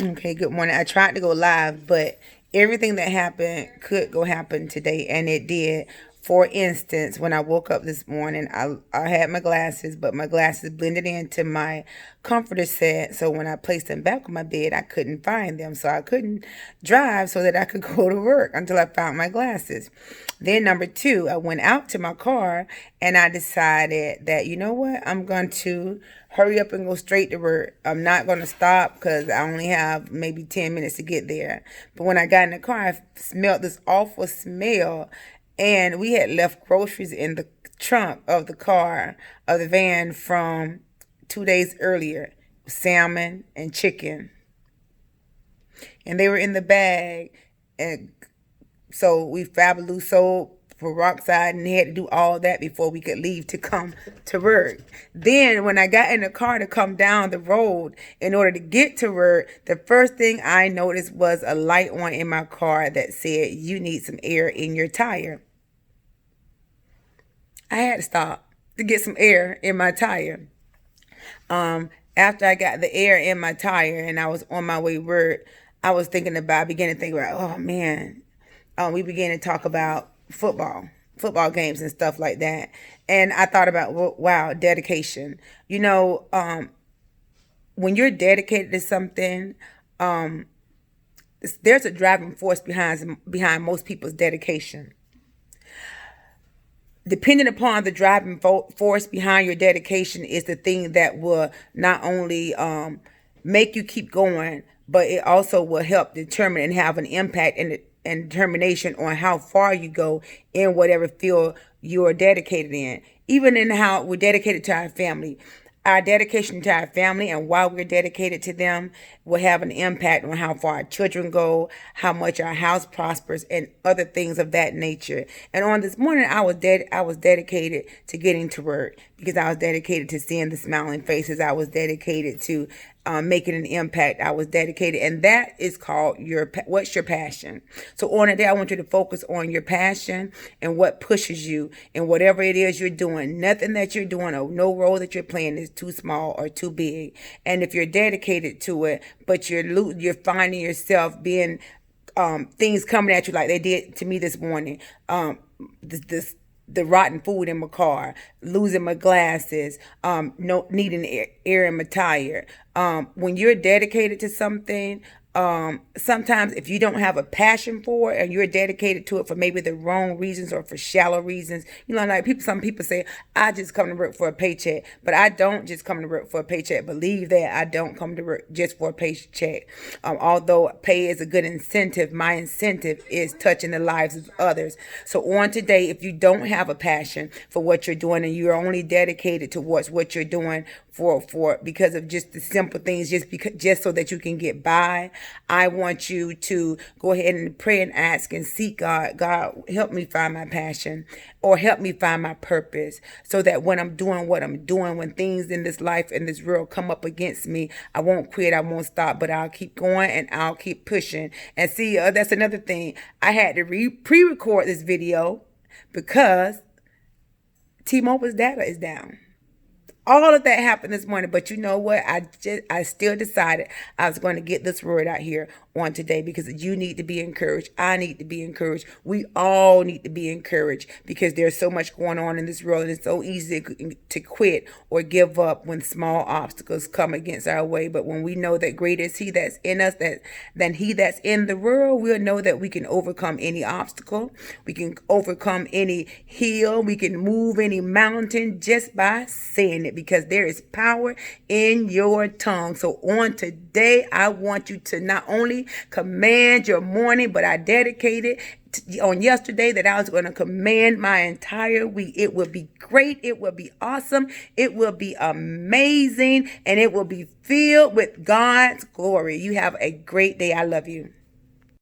Okay, good morning. I tried to go live, but everything that happened could go happen today, and it did. For instance, when I woke up this morning, I had my glasses, but my glasses blended into my comforter set. So when I placed them back on my bed, I couldn't find them. So I couldn't drive so that I could go to work until I found my glasses. Then number two, I went out to my car and I decided that, you know what, I'm going to hurry up and go straight to work. I'm not going to stop because I only have maybe 10 minutes to get there. But when I got in the car, I smelled this awful smell, and we had left groceries in the trunk of the car, of the van, from 2 days earlier. Salmon and chicken. And they were in the bag. And so we Fabuloso peroxide and had to do all that before we could leave to come to work. Then when I got in the car to come down the road in order to get to work, the first thing I noticed was a light on in my car that said, "You need some air in your tire." I had to stop to get some air in my tire. After I got the air in my tire and I was on my way to work, I began to think about, oh man, we began to talk about football games and stuff like that. And I thought about, wow, dedication. When you're dedicated to something, there's a driving force behind most people's dedication. Depending upon the driving force behind your dedication is the thing that will not only make you keep going, but it also will help determine and have an impact and determination on how far you go in whatever field you are dedicated in. Even in how we're dedicated to our family. Our dedication to our family and why we're dedicated to them will have an impact on how far our children go, how much our house prospers, and other things of that nature. And on this morning, I was dedicated to getting to work because I was dedicated to seeing the smiling faces. I was dedicated to making an impact. I was dedicated, and that is called what's your passion. So on today, I want you to focus on your passion and what pushes you in whatever it is you're doing. Nothing that you're doing or no role that you're playing is too small or too big. And if you're dedicated to it, but you're finding yourself being things coming at you like they did to me this morning. The rotten food in my car, losing my glasses, no needing air in my tire. When you're dedicated to something, sometimes if you don't have a passion for it and you're dedicated to it for maybe the wrong reasons or for shallow reasons, like some people say, I just come to work for a paycheck, but I don't just come to work for a paycheck. Believe that I don't come to work just for a paycheck. Although pay is a good incentive, my incentive is touching the lives of others. So on today, if you don't have a passion for what you're doing and you're only dedicated towards what you're doing for because of just the simple things, just so that you can get by, I want you to go ahead and pray and ask and seek God. God, help me find my passion or help me find my purpose so that when I'm doing what I'm doing, when things in this life and this world come up against me, I won't quit, I won't stop, but I'll keep going and I'll keep pushing. And see, that's another thing. I had to pre-record this video because T-Mobile's data is down. All of that happened this morning, but you know what? I still decided I was going to get this word out here on today because you need to be encouraged. I need to be encouraged. We all need to be encouraged because there's so much going on in this world, and it's so easy to quit or give up when small obstacles come against our way. But when we know that greater is He that's in us than he that's in the world, we'll know that we can overcome any obstacle. We can overcome any hill. We can move any mountain just by saying it, because there is power in your tongue. So on today, I want you to not only command your morning, but I dedicated on yesterday that I was going to command my entire week. It will be great. It will be awesome. It will be amazing. And it will be filled with God's glory. You have a great day. I love you.